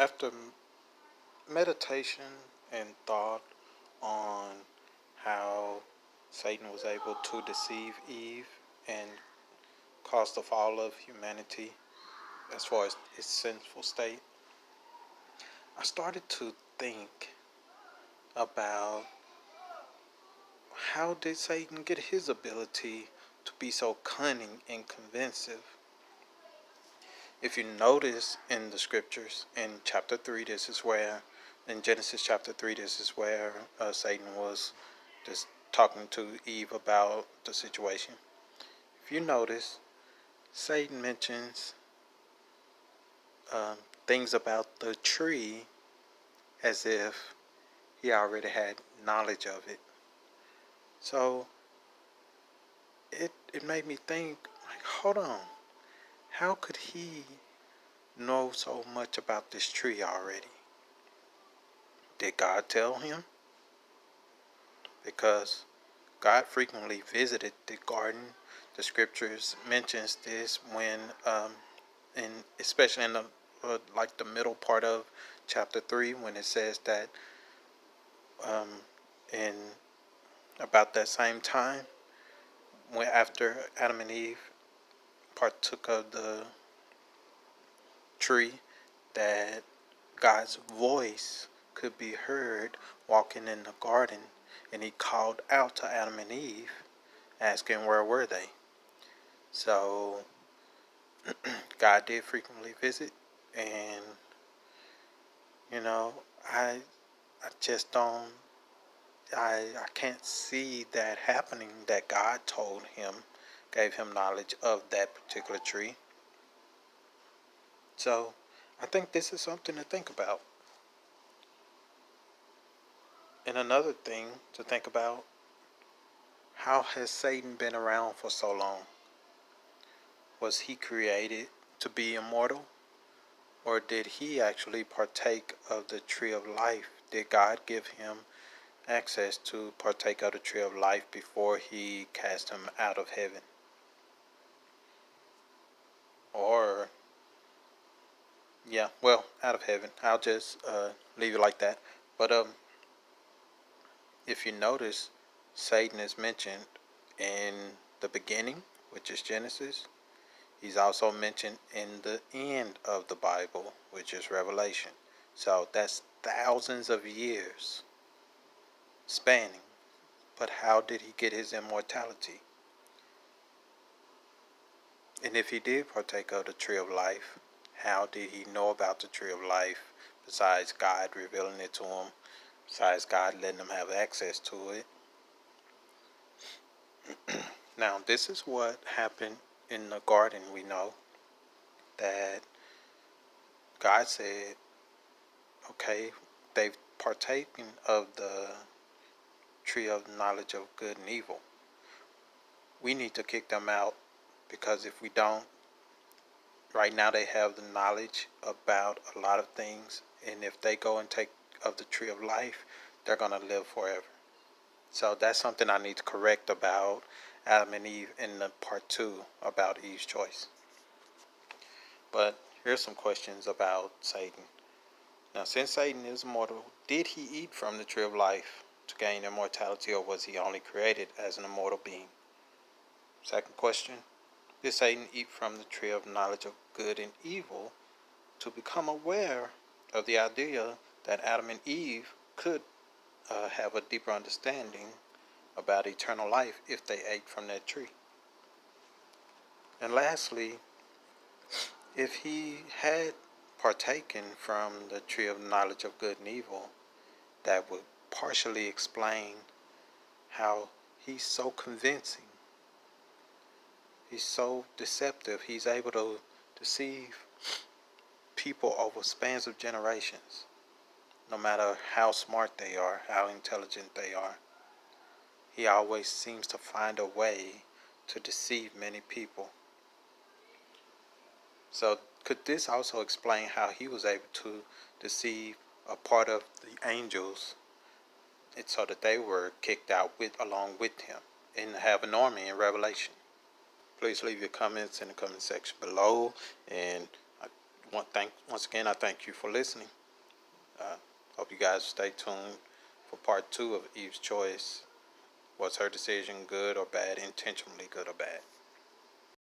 After meditation and thought on how Satan was able to deceive Eve and cause the fall of humanity as far as its sinful state, I started to think about how did Satan get his ability to be so cunning and convincing. If you notice in the scriptures, in chapter 3, in Genesis chapter 3, this is where Satan was just talking to Eve about the situation. If you notice, Satan mentions things about the tree as if he already had knowledge of it. So it made me think, like, hold on, how could he know so much about this tree already? Did God tell him? Because God frequently visited the garden. The scriptures mentions this when, especially in the like the middle part of chapter 3, when it says that, in about that same time, when after Adam and Eve partook of the tree, that God's voice could be heard walking in the garden, and he called out to Adam and Eve, asking where were they. So God did frequently visit, and I just don't, I can't see that happening, that God told him, gave him knowledge of that particular tree. So I think this is something to think about. And another thing to think about, how has Satan been around for so long? Was he created to be immortal? Or did he actually partake of the tree of life? Did God give him access to partake of the tree of life before he cast him out of heaven? Or, out of heaven. I'll just leave it like that. But if you notice, Satan is mentioned in the beginning, which is Genesis. He's also mentioned in the end of the Bible, which is Revelation. So that's thousands of years spanning. But how did he get his immortality? And if he did partake of the tree of life, how did he know about the tree of life besides God revealing it to him, besides God letting him have access to it? Now, this is what happened in the garden. We know that God said, okay, they've partaken of the tree of knowledge of good and evil. We need to kick them out, because if we don't, right now they have the knowledge about a lot of things, and if they go and take of the tree of life, they're going to live forever. So that's something I need to correct about Adam and Eve in the part 2 about Eve's choice. But here's some questions about Satan. Now, since Satan is immortal, did he eat from the tree of life to gain immortality, or was he only created as an immortal being? Second question, did Satan eat from the tree of knowledge of good and evil to become aware of the idea that Adam and Eve could have a deeper understanding about eternal life if they ate from that tree? And lastly, if he had partaken from the tree of knowledge of good and evil, that would partially explain how he's so convincing. He's so deceptive. He's able to deceive people over spans of generations, no matter how smart they are, how intelligent they are. He always seems to find a way to deceive many people. So could this also explain how he was able to deceive a part of the angels, so that they were kicked out along with him, and have an army in Revelation? Please leave your comments in the comment section below, and I Once again, I thank you for listening. Hope you guys stay tuned for part 2 of Eve's choice. Was her decision good or bad? Intentionally good or bad?